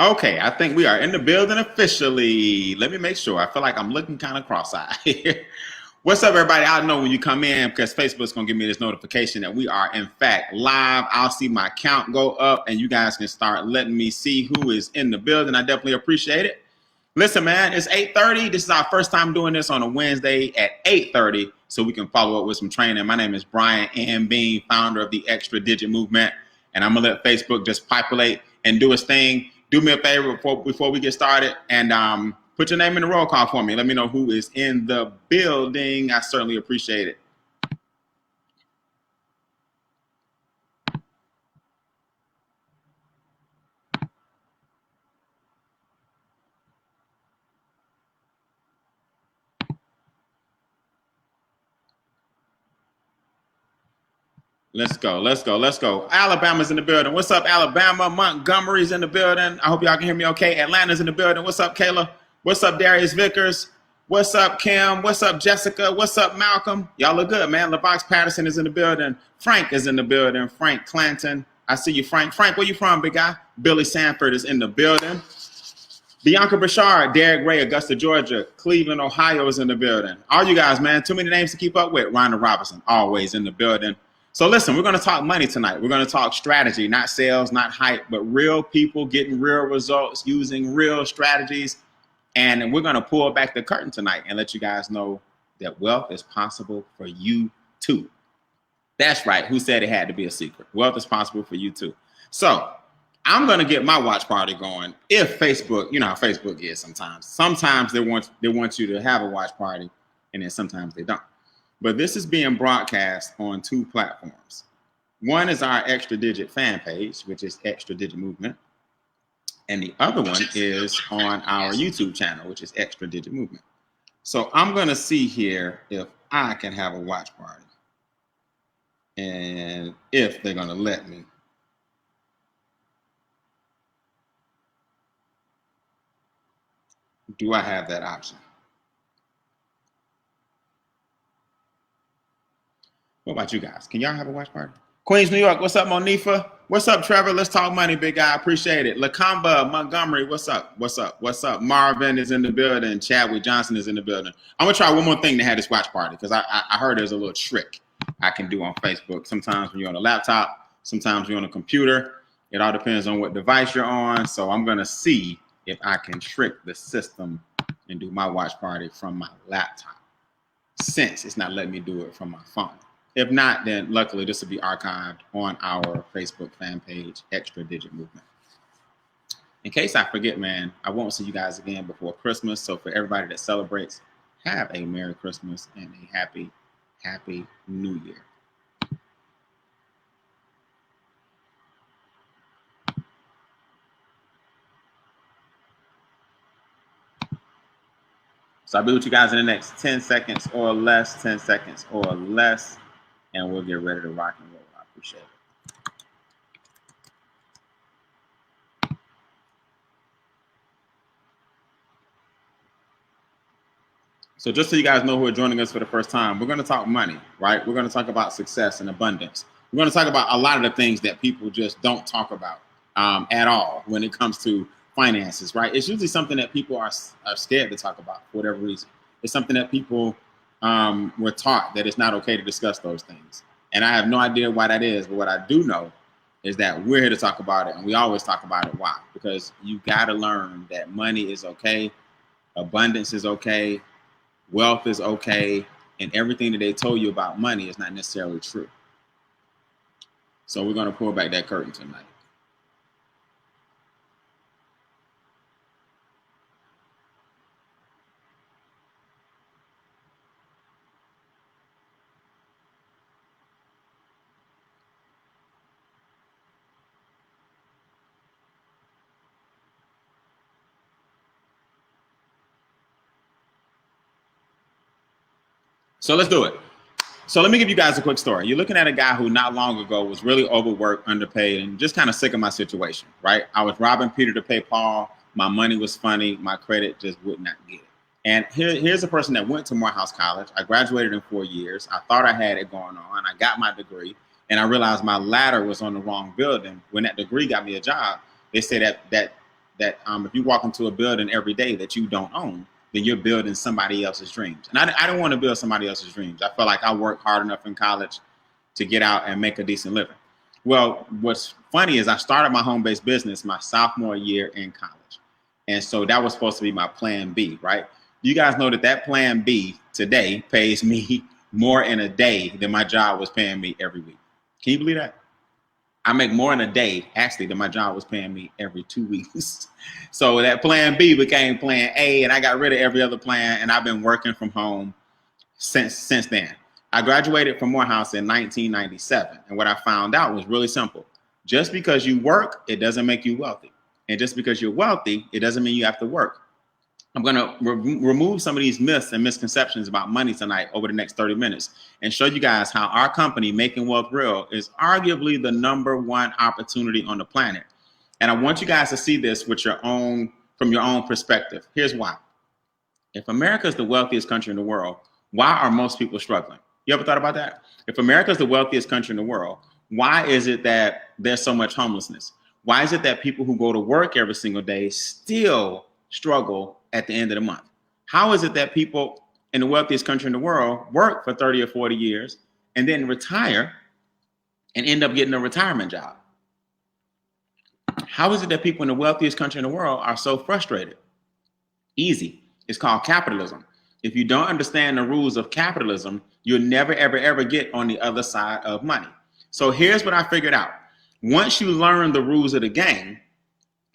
Okay, I think we are in the building officially. Let me make sure. I feel like I'm looking kind of cross-eyed here. What's up, everybody? I'll know when you come in because Facebook's going to give me this notification that we are, in fact, live. I'll see my count go up, and you guys can start letting me see who is in the building. I definitely appreciate it. Listen, man, it's 8:30. This is our first time doing this on a Wednesday at 8:30, so we can follow up with some training. My name is Brian M. Bean, founder of the Extra Digit Movement, and I'm going to let Facebook just populate and do its thing. Do me a favor before we get started and put your name in the roll call for me. Let me know who is in the building. I certainly appreciate it. Let's go. Let's go. Let's go. Alabama's in the building. What's up, Alabama? Montgomery's in the building. I hope y'all can hear me okay. Atlanta's in the building. What's up, Kayla? What's up, Darius Vickers? What's up, Kim? What's up, Jessica? What's up, Malcolm? Y'all look good, man. LaVox Patterson is in the building. Frank is in the building. Frank Clanton. I see you, Frank. Frank, where you from, big guy? Billy Sanford is in the building. Bianca Bouchard, Derek Ray, Augusta, Georgia. Cleveland, Ohio is in the building. All you guys, man. Too many names to keep up with. Rhonda Robinson, always in the building. So listen, we're going to talk money tonight. We're going to talk strategy, not sales, not hype, but real people getting real results using real strategies. And we're going to pull back the curtain tonight and let you guys know that wealth is possible for you too. That's right. Who said it had to be a secret? Wealth is possible for you too. So I'm going to get my watch party going. If Facebook, you know how Facebook is sometimes. Sometimes they want you to have a watch party, and then sometimes they don't. But this is being broadcast on two platforms. One is our Extra Digit fan page, which is Extra Digit Movement. And the other one is on our YouTube channel, which is Extra Digit Movement. So I'm going to see here if I can have a watch party. And if they're going to let me. Do I have that option? What about you guys? Can y'all have a watch party? Queens, New York, what's up, Monifa? What's up, Trevor? Let's talk money, big guy. Appreciate it. Lakamba, Montgomery, what's up? What's up? What's up? Marvin is in the building. Chadwick Johnson is in the building. I'm going to try one more thing to have this watch party because I heard there's a little trick I can do on Facebook. Sometimes when you're on a laptop, sometimes you're on a computer. It all depends on what device you're on. So I'm going to see if I can trick the system and do my watch party from my laptop since it's not letting me do it from my phone. If not, then luckily this will be archived on our Facebook fan page, Extra Digit Movement. In case I forget, man, I won't see you guys again before Christmas. So for everybody that celebrates, have a Merry Christmas and a Happy New Year. So I'll be with you guys in the next 10 seconds or less, 10 seconds or less. And we'll get ready to rock and roll. I appreciate it. So just so you guys know who are joining us for the first time, we're going to talk money, right? We're going to talk about success and abundance. We're going to talk about a lot of the things that people just don't talk about at all when it comes to finances, right? It's usually something that people are scared to talk about for whatever reason. It's something that people were taught that it's not okay to discuss those things. And I have no idea why that is, but what I do know is that we're here to talk about it, and we always talk about it. Why? Because you got to learn that money is okay, abundance is okay, wealth is okay, and everything that they told you about money is not necessarily true. So we're going to pull back that curtain tonight. So let's do it. So let me give you guys a quick story. You're looking at a guy who not long ago was really overworked, underpaid, and just kind of sick of my situation, right? I was robbing Peter to pay Paul. My money was funny. My credit just would not get it. And here's a person that went to Morehouse College. I graduated in 4 years. I thought I had it going on. I got my degree, and I realized my ladder was on the wrong building. When that degree got me a job, they said that if you walk into a building every day that you don't own, then you're building somebody else's dreams. And I don't want to build somebody else's dreams. I feel like I worked hard enough in college to get out and make a decent living. Well, what's funny is I started my home-based business my sophomore year in college. And so that was supposed to be my plan B, right? You guys know that plan B today pays me more in a day than my job was paying me every week. Can you believe that? I make more in a day, actually, than my job was paying me every 2 weeks. So that plan B became plan A, and I got rid of every other plan, and I've been working from home since then. I graduated from Morehouse in 1997, and what I found out was really simple. Just because you work, it doesn't make you wealthy. And just because you're wealthy, it doesn't mean you have to work. I'm going to remove some of these myths and misconceptions about money tonight over the next 30 minutes and show you guys how our company, Making Wealth Real, is arguably the #1 opportunity on the planet. And I want you guys to see this with from your own perspective. Here's why. If America is the wealthiest country in the world, why are most people struggling? You ever thought about that? If America is the wealthiest country in the world, why is it that there's so much homelessness? Why is it that people who go to work every single day still struggle at the end of the month? How is it that people in the wealthiest country in the world work for 30 or 40 years and then retire and end up getting a retirement job? How is it that people in the wealthiest country in the world are so frustrated? Easy. It's called capitalism. If you don't understand the rules of capitalism, you'll never, ever, ever get on the other side of money. So here's what I figured out. Once you learn the rules of the game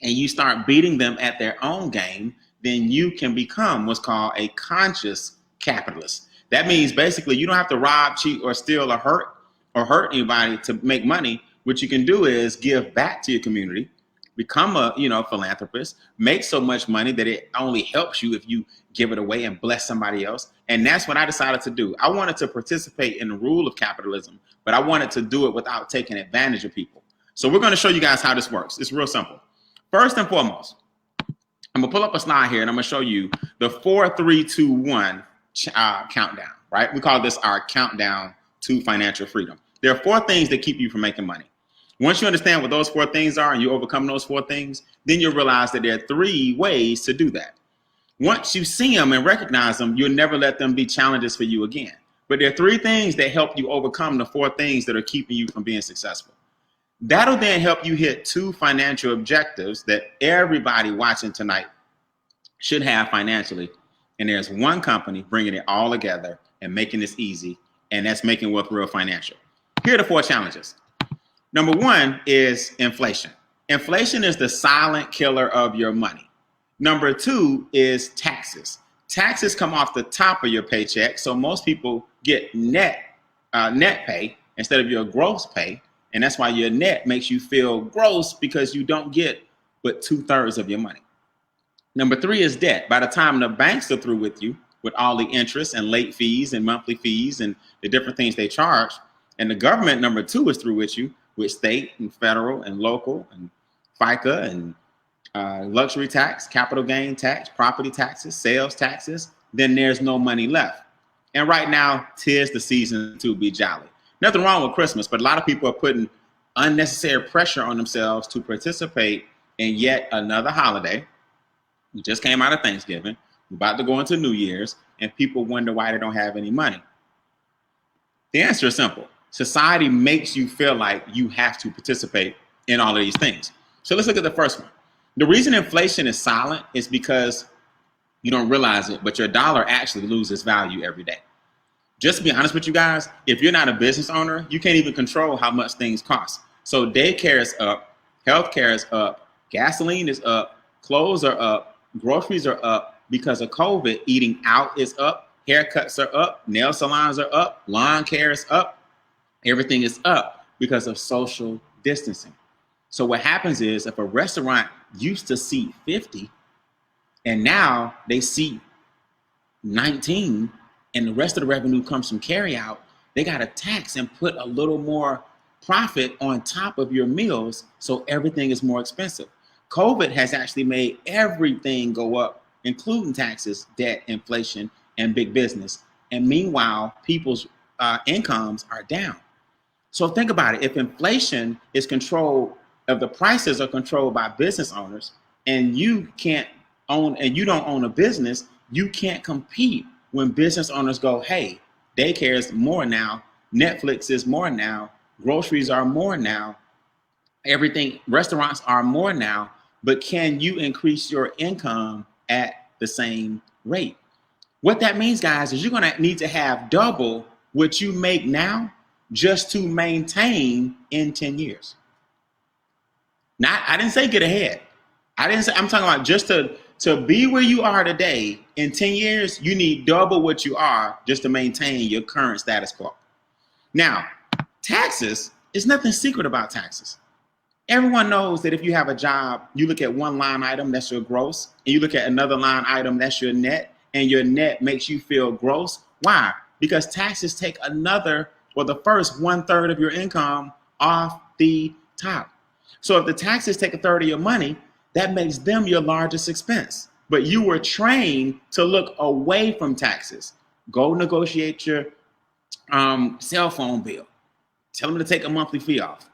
and you start beating them at their own game, then you can become what's called a conscious capitalist. That means basically you don't have to rob, cheat, or steal or hurt anybody to make money. What you can do is give back to your community, become a philanthropist, make so much money that it only helps you if you give it away and bless somebody else. And that's what I decided to do. I wanted to participate in the rule of capitalism, but I wanted to do it without taking advantage of people. So we're going to show you guys how this works. It's real simple. First and foremost, I'm going to pull up a slide here and I'm going to show you the 4, 3, 2, 1 countdown, right? We call this our countdown to financial freedom. There are 4 things that keep you from making money. Once you understand what those 4 things are and you overcome those 4 things, then you'll realize that there are 3 ways to do that. Once you see them and recognize them, you'll never let them be challenges for you again. But there are 3 things that help you overcome the 4 things that are keeping you from being successful. That'll then help you hit 2 financial objectives that everybody watching tonight should have financially. And there's one company bringing it all together and making this easy, and that's Making Wealth Real Financial. Here are the 4 challenges. Number 1 is inflation. Inflation is the silent killer of your money. Number 2 is taxes. Taxes come off the top of your paycheck, so most people get net pay instead of your gross pay. And that's why your net makes you feel gross because you don't get but 2/3 of your money. Number 3 is debt. By the time the banks are through with you, with all the interest and late fees and monthly fees and the different things they charge, and the government, number 2, is through with you, with state and federal and local and FICA and luxury tax, capital gain tax, property taxes, sales taxes, then there's no money left. And right now, 'tis the season to be jolly. Nothing wrong with Christmas, but a lot of people are putting unnecessary pressure on themselves to participate in yet another holiday. We just came out of Thanksgiving. We're about to go into New Year's, and people wonder why they don't have any money. The answer is simple. Society makes you feel like you have to participate in all of these things. So let's look at the first one. The reason inflation is silent is because you don't realize it, but your dollar actually loses value every day. Just to be honest with you guys, if you're not a business owner, you can't even control how much things cost. So daycare is up, healthcare is up, gasoline is up, clothes are up, groceries are up because of COVID. Eating out is up, haircuts are up, nail salons are up, lawn care is up. Everything is up because of social distancing. So what happens is if a restaurant used to seat 50 and now they seat 19 and the rest of the revenue comes from carry out, they got to tax and put a little more profit on top of your meals. So everything is more expensive. COVID has actually made everything go up, including taxes, debt, inflation, and big business. And meanwhile, people's incomes are down. So think about it. If inflation is controlled, if the prices are controlled by business owners, and you can't own, and you don't own a business, you can't compete when business owners go, hey, daycare is more now, Netflix is more now, groceries are more now, everything, restaurants are more now, but can you increase your income at the same rate? What that means, guys, is you're going to need to have double what you make now just to maintain in 10 years. Not, I didn't say get ahead. I didn't say, I'm talking about just to be where you are today in 10 years, you need double what you are just to maintain your current status quo. Now, taxes, is nothing secret about taxes. Everyone knows that if you have a job, you look at one line item, that's your gross, and you look at another line item, that's your net, and your net makes you feel gross. Why? Because taxes take another, or the first 1/3 of your income off the top. So if the taxes take 1/3 of your money, that makes them your largest expense. But you were trained to look away from taxes. Go negotiate your cell phone bill. Tell them to take a monthly fee off.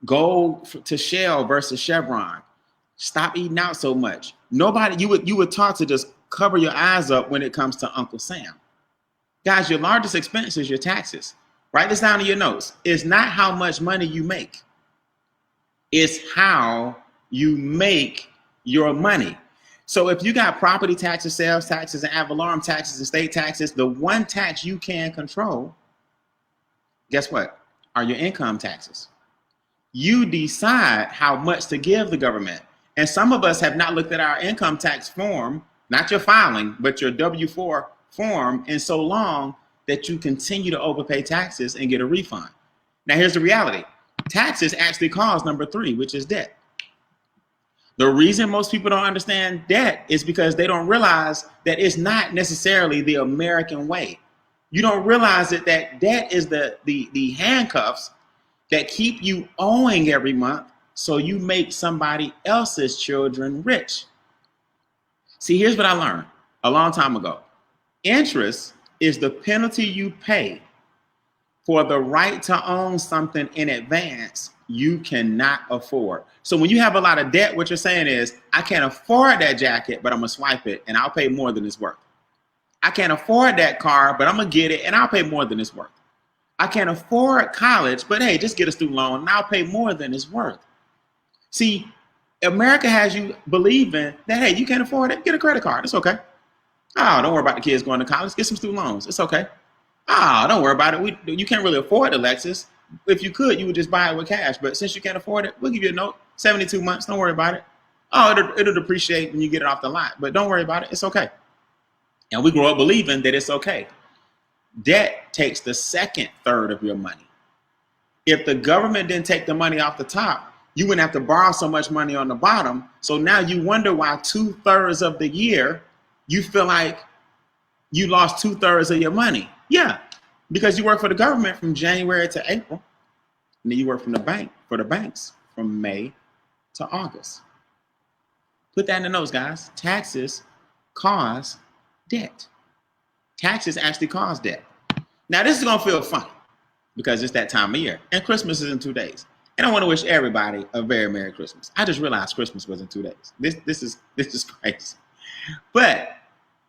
Go to Shell versus Chevron. Stop eating out so much. Nobody, you were taught to just cover your eyes up when it comes to Uncle Sam. Guys, your largest expense is your taxes. Write this down in your notes. It's not how much money you make. It's how you make your money. So if you got property taxes, sales taxes, and ad valorem taxes, and state taxes, the one tax you can control, guess what? Are your income taxes. You decide how much to give the government. And some of us have not looked at our income tax form, not your filing, but your W-4 form in so long that you continue to overpay taxes and get a refund. Now, here's the reality. Taxes actually cause number 3, which is debt. The reason most people don't understand debt is because they don't realize that it's not necessarily the American way. You don't realize that debt is the handcuffs that keep you owing every month so you make somebody else's children rich. See, here's what I learned a long time ago. Interest is the penalty you pay for the right to own something in advance you cannot afford. So when you have a lot of debt, what you're saying is, I can't afford that jacket, but I'm gonna swipe it and I'll pay more than it's worth. I can't afford that car, but I'm gonna get it and I'll pay more than it's worth. I can't afford college, but hey, just get a student loan and I'll pay more than it's worth. See, America has you believing that, hey, you can't afford it, get a credit card, it's okay. Oh, don't worry about the kids going to college, get some student loans, it's okay. Oh, don't worry about it, you can't really afford a Lexus. If you could, you would just buy it with cash, but since you can't afford it, we'll give you a note, 72 months, don't worry about it. Oh, it'll depreciate when you get it off the lot, but don't worry about it, it's okay. And we grow up believing that it's okay. Debt takes the second third of your money. If the government didn't take the money off the top, you wouldn't have to borrow so much money on the bottom. So now you wonder why 2/3 of the year you feel like you lost 2/3 of your money. Yeah, because you work for the government from January to April, and then you work from the bank for the banks from May to August. Put that in the notes, guys. Taxes cause debt. Taxes actually cause debt. Now, this is going to feel funny because it's that time of year, and Christmas is in 2 days. And I want to wish everybody a very Merry Christmas. I just realized Christmas was in 2 days. This is crazy. But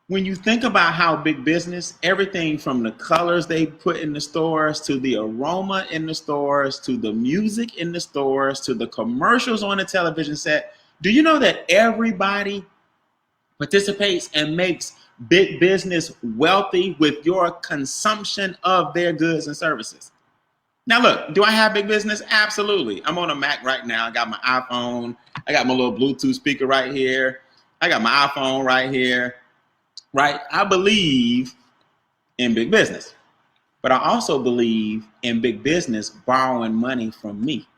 when you think about how big business, everything from the colors they put in the stores, to the aroma in the stores, to the music in the stores, to the commercials on the television set, do you know that everybody participates and makes big business wealthy with your consumption of their goods and services? Now look, do I have big business? Absolutely. I'm on a Mac right now. I got my iPhone. I got my little Bluetooth speaker right here. I got my iPhone right here, right? I believe in big business, but I also believe in big business borrowing money from me.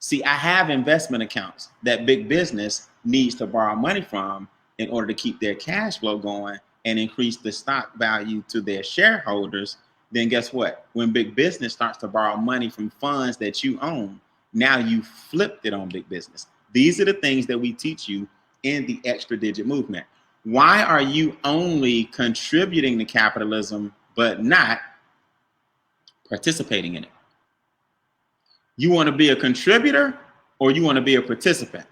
See, I have investment accounts that big business needs to borrow money from in order to keep their cash flow going and increase the stock value to their shareholders. Then guess what? When big business starts to borrow money from funds that you own, now you flipped it on big business. These are the things that we teach you in the extra digit movement. Why are you only contributing to capitalism but not participating in it? You want to be a contributor or you want to be a participant?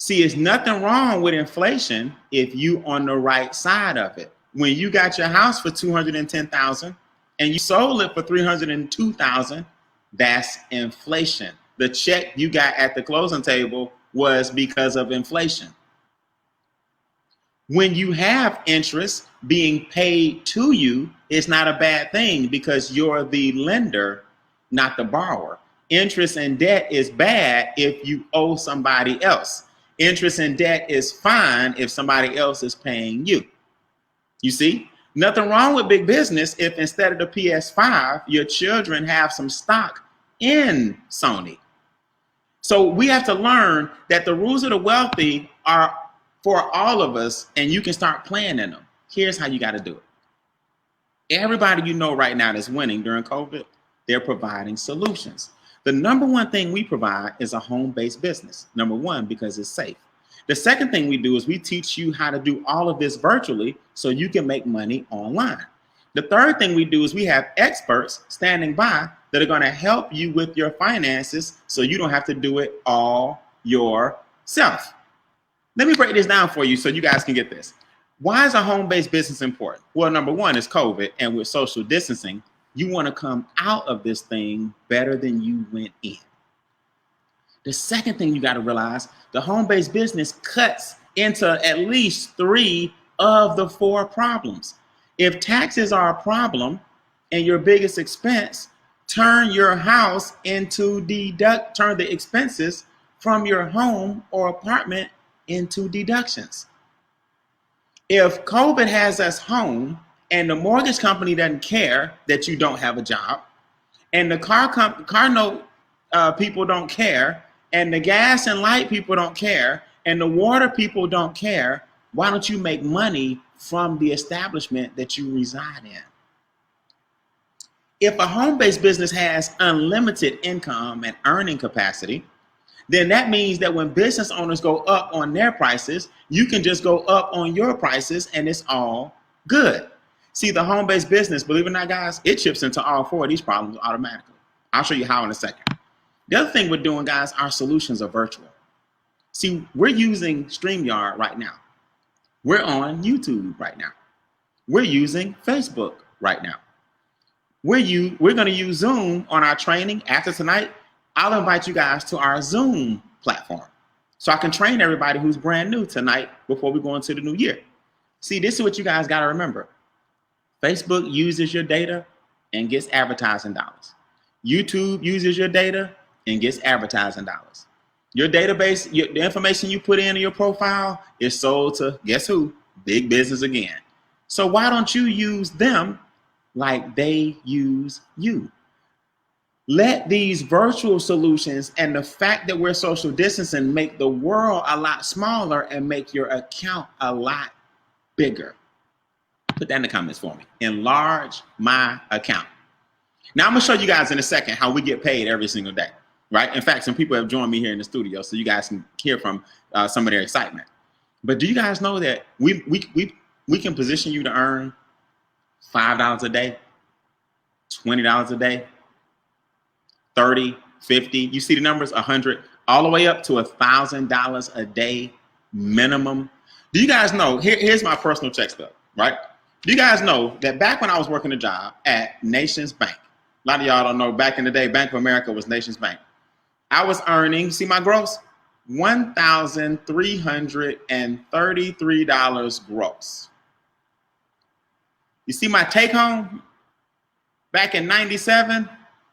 See, it's nothing wrong with inflation if you on the right side of it. When you got your house for 210,000 and you sold it for 302,000, that's inflation. The check you got at the closing table was because of inflation. When you have interest being paid to you, it's not a bad thing because you're the lender, not the borrower. Interest and debt is bad if you owe somebody else. Interest and debt is fine if somebody else is paying you. You see, nothing wrong with big business if instead of the PS5, your children have some stock in Sony. So we have to learn that the rules of the wealthy are for all of us, and you can start playing in them. Here's how you got to do it. Everybody you know right now that's winning during COVID, they're providing solutions. The number one thing we provide is a home-based business. Number one, because it's safe. The second thing we do is we teach you how to do all of this virtually so you can make money online. The third thing we do is we have experts standing by that are going to help you with your finances so you don't have to do it all yourself. Let me break this down for you so you guys can get this. Why is a home-based business important? Well, number one is COVID, and with social distancing, you want to come out of this thing better than you went in. The second thing you got to realize, the home-based business cuts into at least 3 of the 4 problems. If taxes are a problem and your biggest expense, turn your house into turn the expenses from your home or apartment into deductions. If COVID has us home and the mortgage company doesn't care that you don't have a job, and the car note people don't care, and the gas and light people don't care, and the water people don't care, why don't you make money from the establishment that you reside in? If a home-based business has unlimited income and earning capacity, then that means that when business owners go up on their prices, you can just go up on your prices and it's all good. See, the home-based business, believe it or not, guys, it chips into all 4 of these problems automatically. I'll show you how in a second. The other thing we're doing, guys, our solutions are virtual. See, we're using StreamYard right now. We're on YouTube right now. We're using Facebook right now. We're going to use Zoom on our training after tonight. I'll invite you guys to our Zoom platform so I can train everybody who's brand new tonight before we go into the new year. See, this is what you guys got to remember. Facebook uses your data and gets advertising dollars. YouTube uses your data and gets advertising dollars. Your database, the information you put in your profile is sold to, guess who? Big business again. So why don't you use them like they use you? Let these virtual solutions and the fact that we're social distancing make the world a lot smaller and make your account a lot bigger. Put that in the comments for me. Enlarge my account. Now I'm gonna show you guys in a second how we get paid every single day, right? In fact, some people have joined me here in the studio so you guys can hear from some of their excitement. But do you guys know that we can position you to earn $5 a day, $20 a day, 30, 50, you see the numbers, 100, all the way up to $1,000 a day minimum. Do you guys know, here's my personal check stub, right? Do you guys know that back when I was working a job at Nations Bank, a lot of y'all don't know, back in the day, Bank of America was Nations Bank. I was earning, see my gross? $1,333 gross. You see my take home? Back in 97,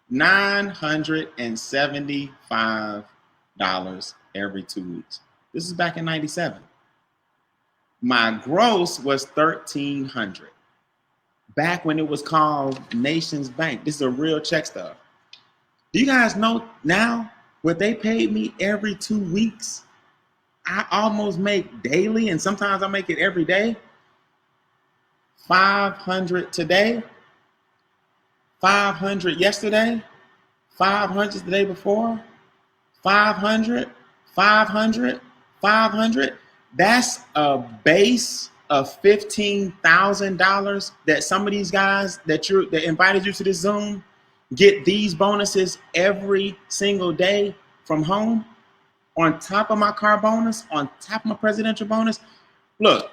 $975 every 2 weeks. This is back in 97. My gross was $1,300. Back when it was called Nations Bank. This is a real check stub. Do you guys know now what they paid me every 2 weeks? I almost make daily, and sometimes I make it every day. $500 today, $500 yesterday, $500 the day before, $500, $500, $500. That's a base of $15,000 that some of these guys that invited you to this Zoom get these bonuses every single day from home. on top of my car bonus, on top of my presidential bonus. Look,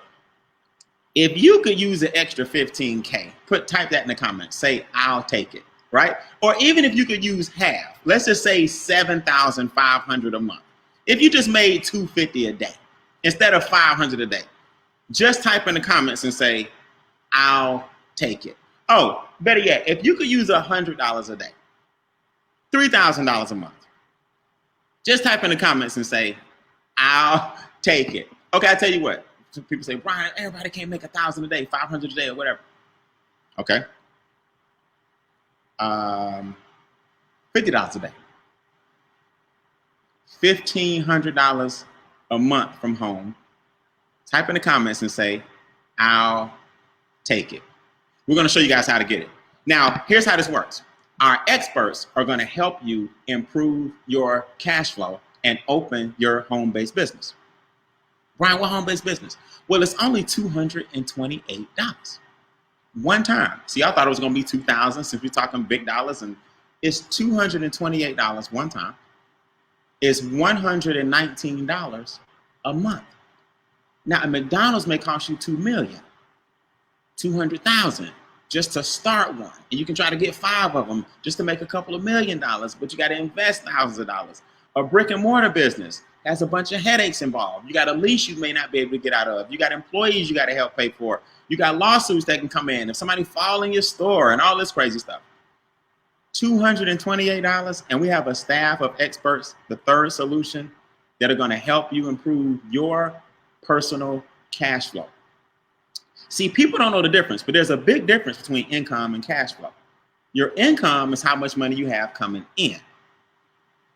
if you could use an extra 15K, type that in the comments. Say, I'll take it, right? Or even if you could use half, let's just say 7,500 a month. If you just made 250 a day instead of 500 a day, just type in the comments and say, I'll take it. Oh, better yet, if you could use $100 a day, $3,000 a month, just type in the comments and say, I'll take it. Okay, I tell you what. People say, Brian, everybody can't make 1,000 a day, 500 a day, or whatever. Okay. $50 a day. $1,500 a month from home. Type in the comments and say, I'll take it. We're going to show you guys how to get it. Now, here's how this works. Our experts are going to help you improve your cash flow and open your home-based business. Brian, what home-based business? Well, it's only $228. One time. See, I thought it was going to be $2,000 since we're talking big dollars, and it's $228 one time. It's $119 a month. Now, a McDonald's may cost you $2 million, $200,000 just to start one. And you can try to get 5 of them just to make a couple of $1 million, but you got to invest thousands of dollars. A brick and mortar business has a bunch of headaches involved. You got a lease you may not be able to get out of. You got employees you got to help pay for. You got lawsuits that can come in. If somebody fall in your store and all this crazy stuff. $228, and we have a staff of experts, the third solution, that are going to help you improve your personal cash flow. See, people don't know the difference, but there's a big difference between income and cash flow. Your income is how much money you have coming in.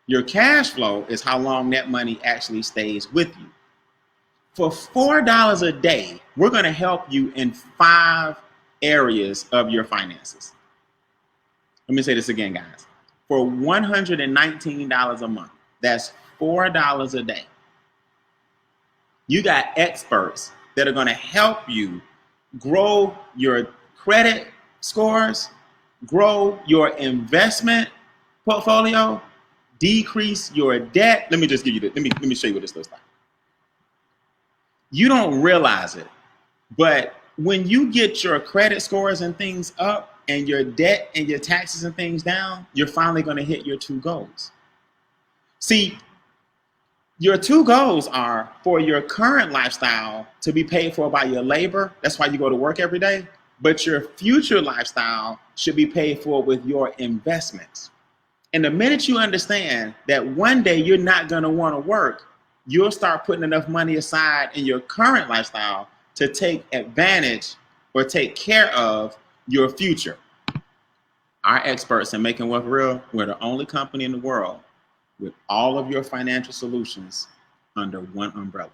Your cash flow is how long that money actually stays with you. For $4 a day, we're going to help you in 5 areas of your finances. Let me say this again, guys. For $119 a month, that's $4 a day. You got experts that are going to help you grow your credit scores, grow your investment portfolio, decrease your debt. Let me just give you this. Let me show you what this looks like. You don't realize it, but when you get your credit scores and things up and your debt and your taxes and things down, you're finally going to hit your 2 goals. See, your 2 goals are for your current lifestyle to be paid for by your labor. That's why you go to work every day. But your future lifestyle should be paid for with your investments. And the minute you understand that one day you're not going to want to work, you'll start putting enough money aside in your current lifestyle to take advantage or take care of your future. Our experts in Making Wealth Real, we're the only company in the world with all of your financial solutions under one umbrella.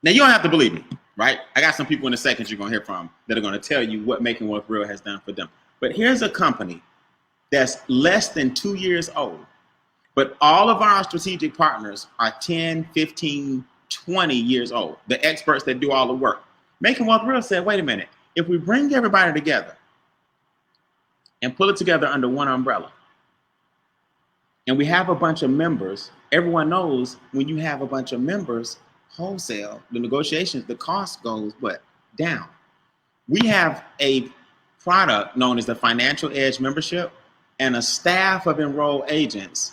Now, you don't have to believe me, right? I got some people in a second you're going to hear from that are going to tell you what Making Wealth Real has done for them. But here's a company that's less than 2 years old, but all of our strategic partners are 10, 15, 20 years old, the experts that do all the work. Making Wealth Real said, wait a minute, if we bring everybody together and pull it together under one umbrella, and we have a bunch of members, everyone knows when you have a bunch of members, wholesale, the negotiations, the cost goes what? Down. We have a product known as the Financial Edge membership and a staff of enrolled agents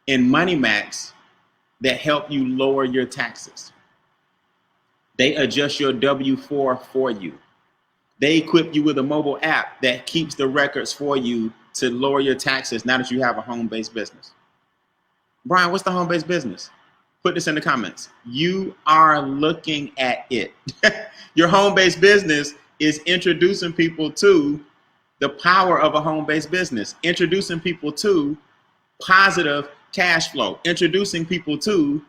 in Money Max that help you lower your taxes. They adjust your W-4 for you. They equip you with a mobile app that keeps the records for you to lower your taxes now that you have a home-based business. Brian, what's the home-based business? Put this in the comments. You are looking at it. Your home-based business is introducing people to the power of a home-based business, introducing people to positive cash flow, introducing people to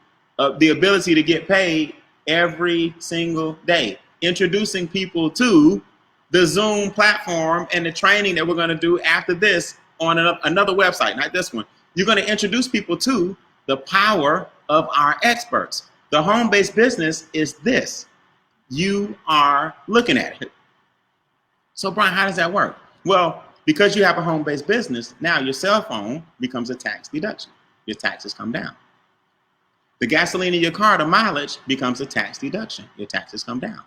the ability to get paid every single day, introducing people to the Zoom platform and the training that we're going to do after this on another website, not this one. You're going to introduce people to the power of our experts. The home-based business is this. You are looking at it. So, Brian, how does that work? Well, because you have a home-based business, now your cell phone becomes a tax deduction. Your taxes come down. The gasoline in your car, the mileage, becomes a tax deduction. Your taxes come down.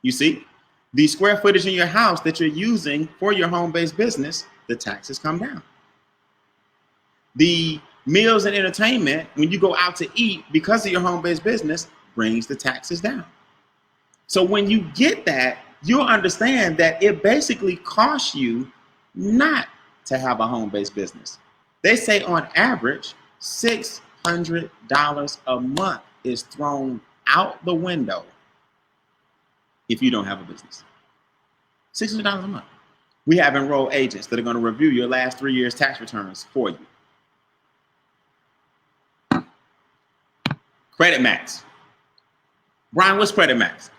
You see, the square footage in your house that you're using for your home-based business, the taxes come down. The meals and entertainment, when you go out to eat because of your home-based business, brings the taxes down. So when you get that, you'll understand that it basically costs you not to have a home-based business. They say on average, $600 a month is thrown out the window if you don't have a business. $600 a month. We have enrolled agents that are going to review your last 3 years' tax returns for you. Credit Max. Brian, what's Credit Max?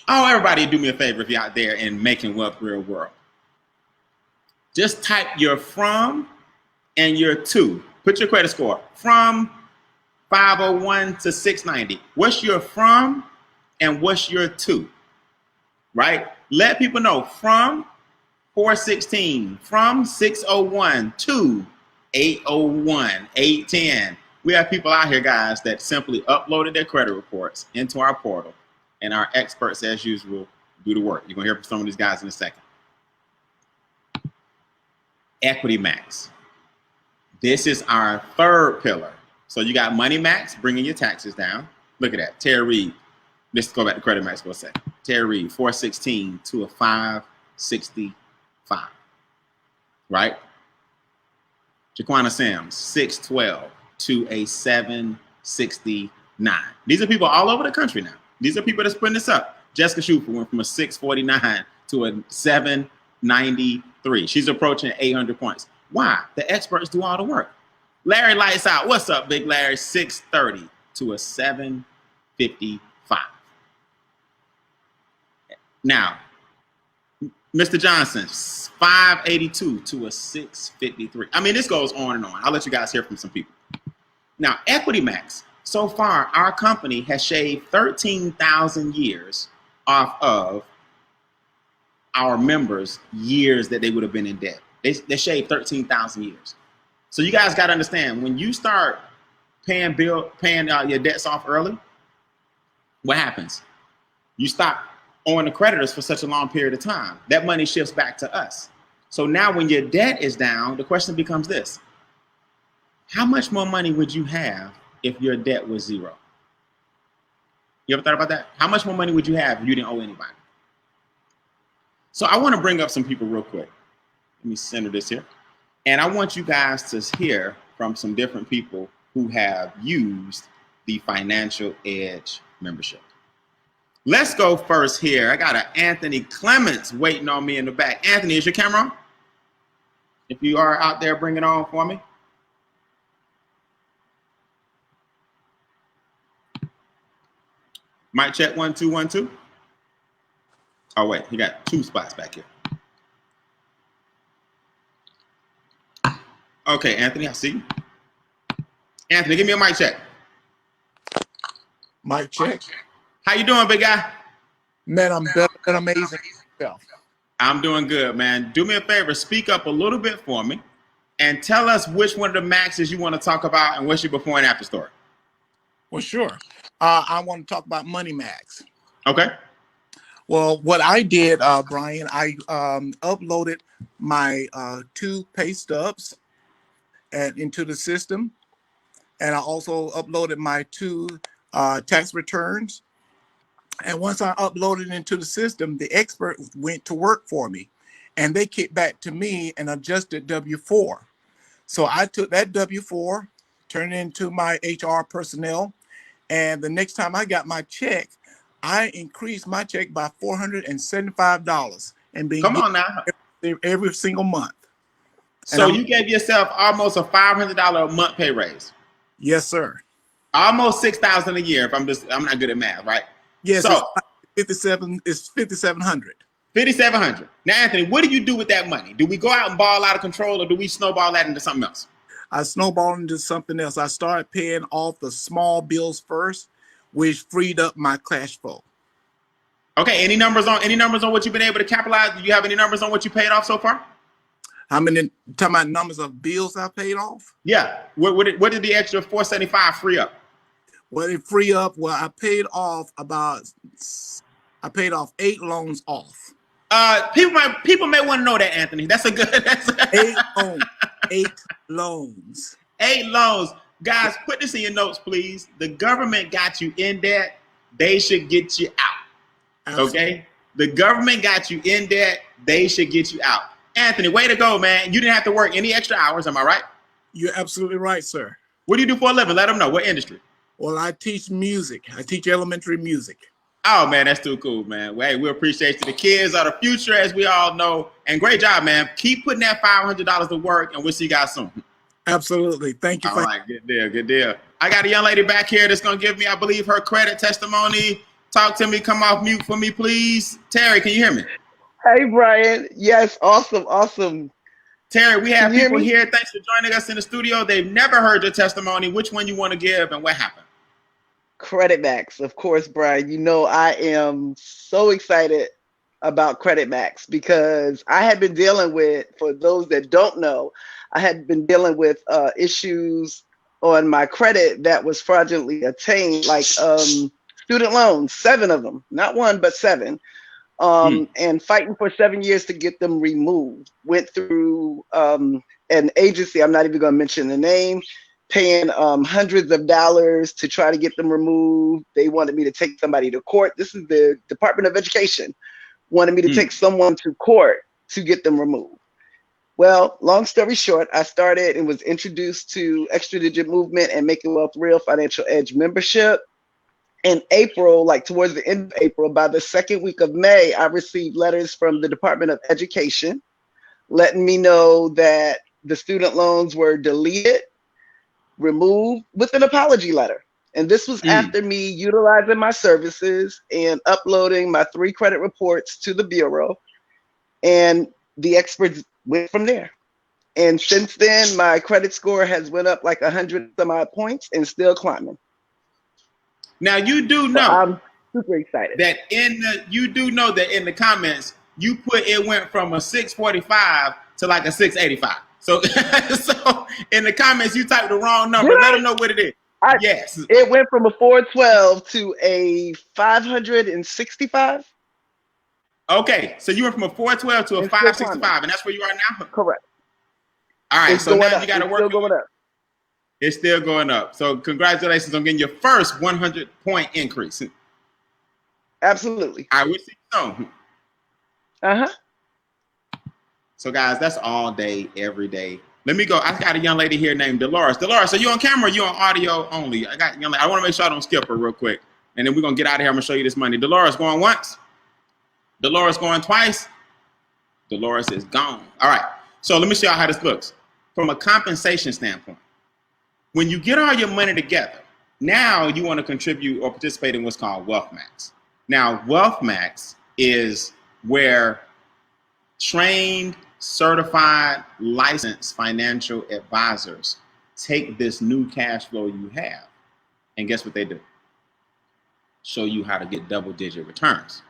Oh, everybody do me a favor if you're out there in making wealth real world. Just type your from and your to. Put your credit score from 501 to 690. What's your from and what's your to? Right? Let people know from 416, from 601 to 801, 810. We have people out here, guys, that simply uploaded their credit reports into our portal, and our experts, as usual, do the work. You're going to hear from some of these guys in a second. Equity Max. This is our third pillar. So you got Money Max, bringing your taxes down. Look at that. Terry Reed. Let's go back to Credit Max for a second. Terry Reed, 416 to a 565. Right? Jaquana Sims, 612 to a 769. These are people all over the country now. These are people that's putting this up. Jessica Schufer went from a 649 to a 793. She's approaching 800 points. Why? The experts do all the work. Larry Lights Out. What's up, Big Larry? 630 to a 755. Now, Mr. Johnson, 582 to a 653. I mean, this goes on and on. I'll let you guys hear from some people. Now, Equity Max. So far, our company has shaved 13,000 years off of our members' years that they would have been in debt. They shaved 13,000 years. So you guys got to understand, when you start paying your debts off early, what happens? You stop owing the creditors for such a long period of time. That money shifts back to us. So now when your debt is down, the question becomes this: how much more money would you have if your debt was zero? You ever thought about that? How much more money would you have if you didn't owe anybody? So I want to bring up some people real quick. Let me center this here. And I want you guys to hear from some different people who have used the Financial Edge membership. Let's go first here. I got an Anthony Clements waiting on me in the back. Anthony, is your camera on? If you are out there, bring it on for me. Mic check, 1 2 1 2. Oh wait, he got two spots back here. Okay, Anthony, I see you. Anthony, give me a mic check. Mic check. How you doing, big guy? Man, I'm better than amazing. I'm doing good, man. Do me a favor, speak up a little bit for me and tell us which one of the maxes you want to talk about and what's your before and after story. Well, sure. I want to talk about Money Max. Okay. Well, what I did, Brian, I uploaded my 2 pay stubs into the system. And I also uploaded my 2 tax returns. And once I uploaded into the system, the expert went to work for me. And they kicked back to me and adjusted W-4. So I took that W-4, turned it into my HR personnel. And the next time I got my check, I increased my check by $475 and being Come on now. every single month. So you gave yourself almost a $500 a month pay raise. Yes, sir. Almost $6,000 a year. I'm not good at math, right? Yes. So it's $5,700. $5,700. Now, Anthony, what do you do with that money? Do we go out and ball out of control, or do we snowball that into something else? I snowballed into something else. I started paying off the small bills first, which freed up my cash flow. Okay. Any numbers on what you've been able to capitalize? Do you have any numbers on what you paid off so far? How many? Talking about numbers of bills I paid off? Yeah. What did the extra $475 free up? Well, it free up. Well, I paid off 8 loans off. People may want to know that, Anthony. That's a good. That's 8 loans. 8 loans. Guys, put this in your notes, please. The government got you in debt. They should get you out. Absolutely. Okay? The government got you in debt. They should get you out. Anthony, way to go, man. You didn't have to work any extra hours. Am I right? You're absolutely right, sir. What do you do for a living? Let them know. What industry? Well, I teach music. I teach elementary music. Oh, man, that's too cool, man. Well, hey, we appreciate you. The kids are the future, as we all know. And great job, man. Keep putting that $500 to work, and we'll see you guys soon. Absolutely. Thank you. All right, good deal, good deal. I got a young lady back here that's going to give me, I believe, her credit testimony. Talk to me. Come off mute for me, please. Terry, can you hear me? Hey, Brian. Yes, awesome. Terry, we have Can you hear people me? here. Thanks for joining us in the studio. They've never heard your testimony. Which one you want to give and what happened? Credit Max, of course, Brian. You know, I am so excited about Credit Max because I had been dealing with, for those that don't know, I had been dealing with issues on my credit that was fraudulently obtained, like student loans, 7 of them, not 1, but 7. And fighting for 7 years to get them removed. Went through an agency, I'm not even going to mention the name, paying hundreds of dollars to try to get them removed. They wanted me to take somebody to court. This is the Department of Education, wanted me to take someone to court to get them removed. Well, long story short, I started and was introduced to Extra Digit Movement and Making Wealth Real Financial Edge membership. In April, like towards the end of April, by the second week of May, I received letters from the Department of Education letting me know that the student loans were deleted, removed with an apology letter. And this was after me utilizing my services and uploading my 3 credit reports to the Bureau. And the experts went from there. And since then, my credit score has went up like 100 some odd points and still climbing. Now you do know I'm super excited that in the comments you put it went from a 645 to like a 685. So so in the comments you typed the wrong number. Let them know what it is. Yes. It went from a 412 to a 565. Okay, so you went from a 412 to a 565, and that's where you are now? Correct. All right, It's so going now up. you got to It's work. still going up. It's still going up. So congratulations on getting your first 100-point increase. Absolutely. I will see you soon. So guys, that's all day, every day. Let me go. I got a young lady here named Dolores. Dolores, are you on camera or you on audio only? I want to make sure I don't skip her real quick. And then we're going to get out of here. I'm going to show you this money. Dolores going once. Dolores going twice. Dolores is gone. All right. So let me show you how this looks. From a compensation standpoint, when you get all your money together, now you want to contribute or participate in what's called Wealth Max. Now, Wealth Max is where trained, certified, licensed financial advisors take this new cash flow you have. And guess what they do? Show you how to get double-digit returns.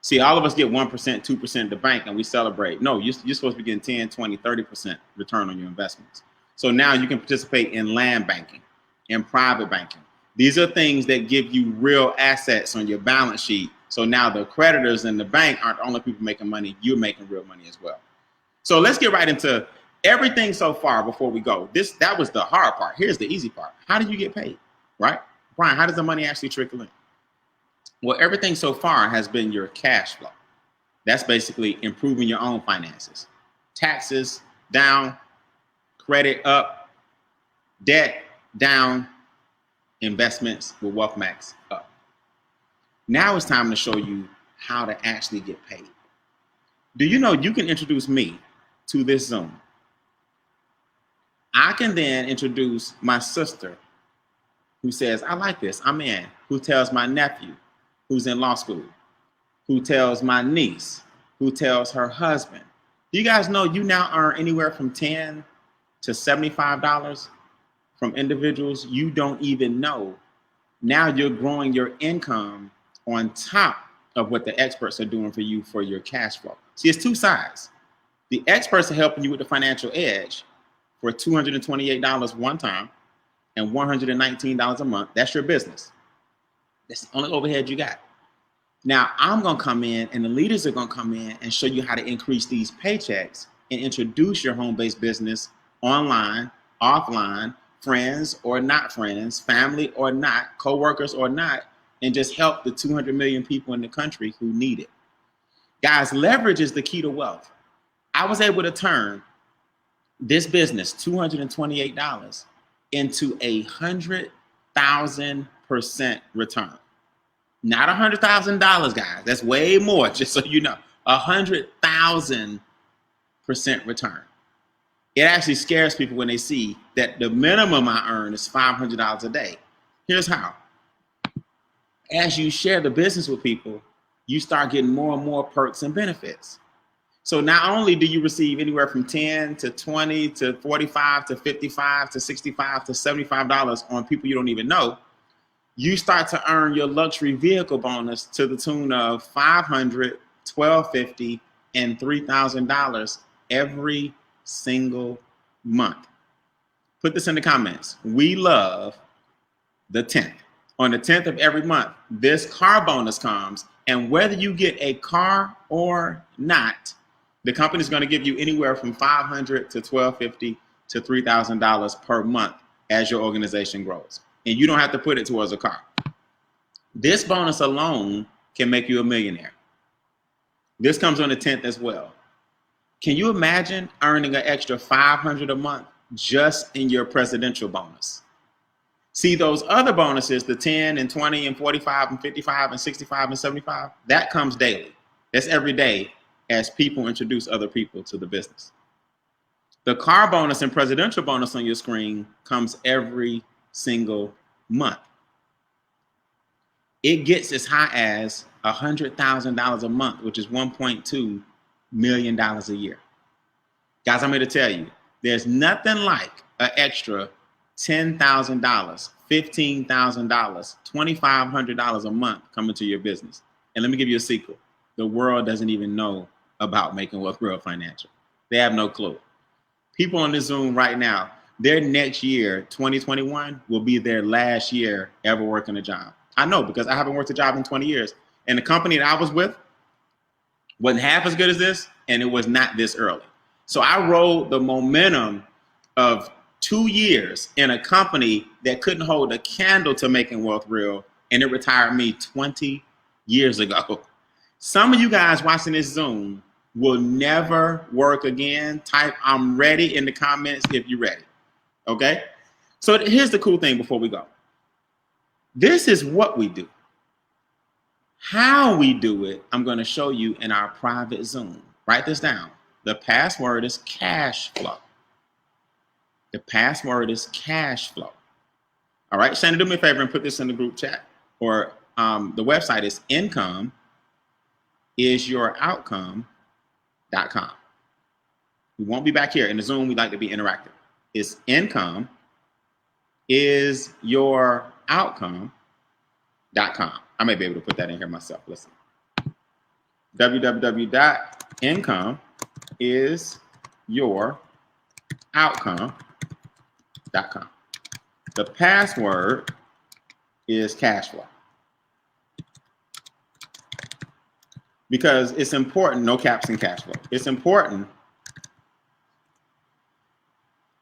See, all of us get 1%, 2% at the bank, and we celebrate. No, you're supposed to be getting 10, 20, 30% return on your investments. So now you can participate in land banking, in private banking. These are things that give you real assets on your balance sheet. So now the creditors and the bank aren't the only people making money. You're making real money as well. So let's get right into everything so far before we go. That was the hard part. Here's the easy part. How do you get paid, right? Brian, how does the money actually trickle in? Well, everything so far has been your cash flow. That's basically improving your own finances. Taxes down, credit up, debt down, investments with Wealth Max up. Now it's time to show you how to actually get paid. Do you know you can introduce me to this Zoom? I can then introduce my sister who says, I like this, I'm in, who tells my nephew who's in law school, who tells my niece, who tells her husband. Do you guys know you now earn anywhere from $10 to $75 from individuals you don't even know? Now you're growing your income on top of what the experts are doing for you for your cash flow. See, it's 2 sides. The experts are helping you with the financial edge for $228 one time, and $119 a month. That's your business. That's the only overhead you got. Now, I'm going to come in and the leaders are going to come in and show you how to increase these paychecks and introduce your home-based business online, offline, friends or not friends, family or not, coworkers or not, and just help the 200 million people in the country who need it. Guys, leverage is the key to wealth. I was able to turn this business, $228, into 100,000% return. Not $100,000, guys. That's way more, just so you know. 100,000% return. It actually scares people when they see that the minimum I earn is $500 a day. Here's how. As you share the business with people, you start getting more and more perks and benefits. So not only do you receive anywhere from 10 to 20 to 45 to 55 to 65 to $75 on people you don't even know, you start to earn your luxury vehicle bonus to the tune of $500, $1,250, and $3,000 every single month. Put this in the comments. We love the 10th. On the 10th of every month, this car bonus comes, and whether you get a car or not, the company is going to give you anywhere from $500 to $1,250 to $3,000 per month as your organization grows. And you don't have to put it towards a car. This bonus alone can make you a millionaire. This comes on the 10th as well. Can you imagine earning an extra $500 a month just in your presidential bonus? See, those other bonuses, the 10 and 20 and 45 and 55 and 65 and 75, that comes daily. That's every day as people introduce other people to the business. The car bonus and presidential bonus on your screen comes every single month. It gets as high as $100,000 a month, which is $1.2 million a year. Guys, I'm here to tell you, there's nothing like an extra $10,000, $15,000, $2,500 a month coming to your business. And let me give you a secret. The world doesn't even know about Making Wealth Real Financial. They have no clue. People on this Zoom right now, their next year, 2021, will be their last year ever working a job. I know, because I haven't worked a job in 20 years. And the company that I was with wasn't half as good as this, and it was not this early. So I rode the momentum of 2 years in a company that couldn't hold a candle to Making Wealth Real, and it retired me 20 years ago. Some of you guys watching this Zoom will never work again. Type "I'm ready" in the comments if you're ready. Okay? So here's the cool thing before we go. This is what we do. How we do it, I'm going to show you in our private Zoom. Write this down. The password is Cashflow. The password is Cashflow. All right, Shannon, do me a favor and put this in the group chat. Or the website is incomeisyoutcome.com. We won't be back here. In the Zoom, we like to be interactive. It's incomeisyoutcome.com. I may be able to put that in here myself. Listen. www.incomeisyoutcome.com. The password is Cashflow. Because it's important, no caps in Cashflow. It's important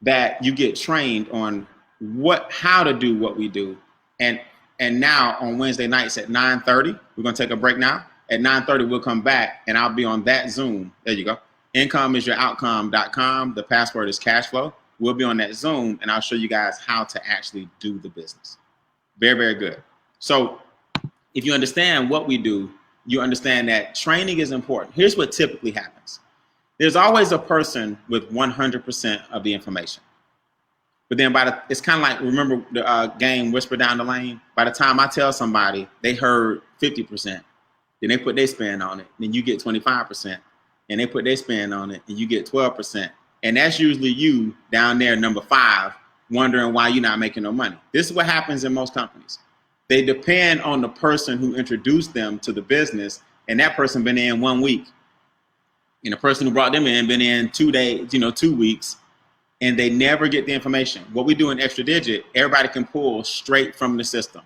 that you get trained on how to do what we do. And now on Wednesday nights at 9:30, we're going to take a break now. At 9:30, we'll come back and I'll be on that Zoom. There you go. Incomeisyoutcome.com. The password is Cashflow. We'll be on that Zoom and I'll show you guys how to actually do the business. Very, very good. So if you understand what we do, you understand that training is important. Here's what typically happens. There's always a person with 100% of the information. But then it's kind of like, remember the game Whisper Down the Lane? By the time I tell somebody they heard 50%, then they put their spin on it, then you get 25%. And they put their spin on it, and you get 12%. And that's usually you down there, number 5, wondering why you're not making no money. This is what happens in most companies. They depend on the person who introduced them to the business, and that person been in 1 week. And the person who brought them in been in 2 days, 2 weeks. and they never get the information. What we do in Extra Digit, everybody can pull straight from the system,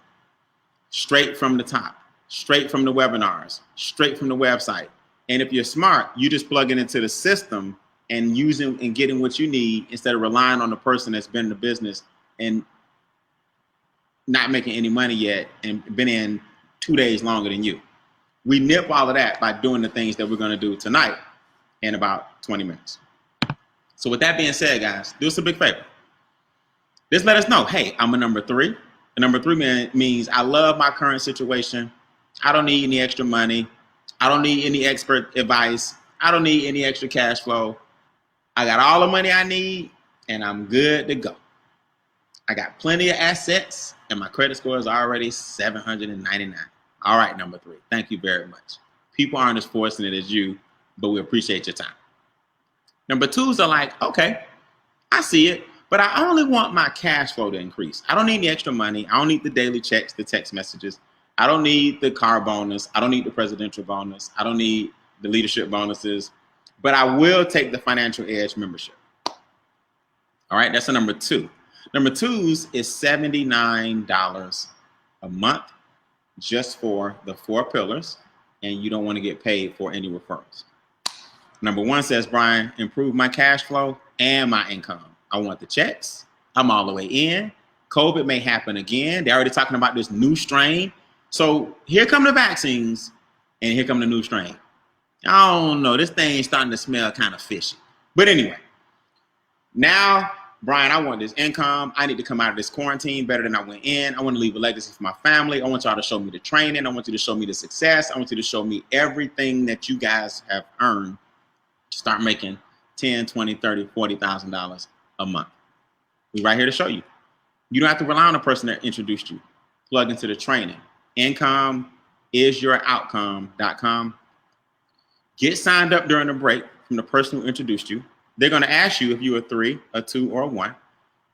straight from the top, straight from the webinars, straight from the website. And if you're smart, you just plug it into the system and using and getting what you need instead of relying on the person that's been in the business and not making any money yet and been in 2 days longer than you. We nip all of that by doing the things that we're going to do tonight in about 20 minutes. So with that being said, guys, do us a big favor. Just let us know, hey, I'm a number 3. A number 3 means I love my current situation. I don't need any extra money. I don't need any expert advice. I don't need any extra cash flow. I got all the money I need and I'm good to go. I got plenty of assets and my credit score is already 799. All right, number 3. Thank you very much. People aren't as fortunate as you, but we appreciate your time. Number 2s are like, okay, I see it, but I only want my cash flow to increase. I don't need any extra money. I don't need the daily checks, the text messages. I don't need the car bonus. I don't need the presidential bonus. I don't need the leadership bonuses, but I will take the Financial Edge membership. All right, that's a number 2. Number 2s is $79 a month just for the 4 pillars, and you don't want to get paid for any referrals. Number 1 says, Brian, improve my cash flow and my income. I want the checks. I'm all the way in. COVID may happen again. They're already talking about this new strain. So here come the vaccines and here come the new strain. I don't know. This thing is starting to smell kind of fishy. But anyway, now, Brian, I want this income. I need to come out of this quarantine better than I went in. I want to leave a legacy for my family. I want y'all to show me the training. I want you to show me the success. I want you to show me everything that you guys have earned to start making $10, $20, $30, $40,000 a month. We're right here to show you. You don't have to rely on the person that introduced you. Plug into the training. Incomeisyouroutcome.com. Get signed up during the break from the person who introduced you. They're going to ask you if you're a 3, a 2, or a 1.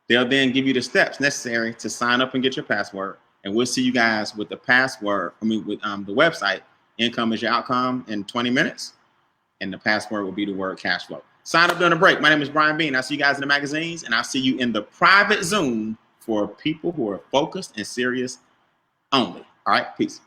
They'll then give you the steps necessary to sign up and get your password. And we'll see you guys with the password, with the website, Income is Your Outcome, in 20 minutes. And the password will be the word cash flow. Sign up during the break. My name is Brian Bean. I'll see you guys in the magazines, and I'll see you in the private Zoom for people who are focused and serious only. All right, peace.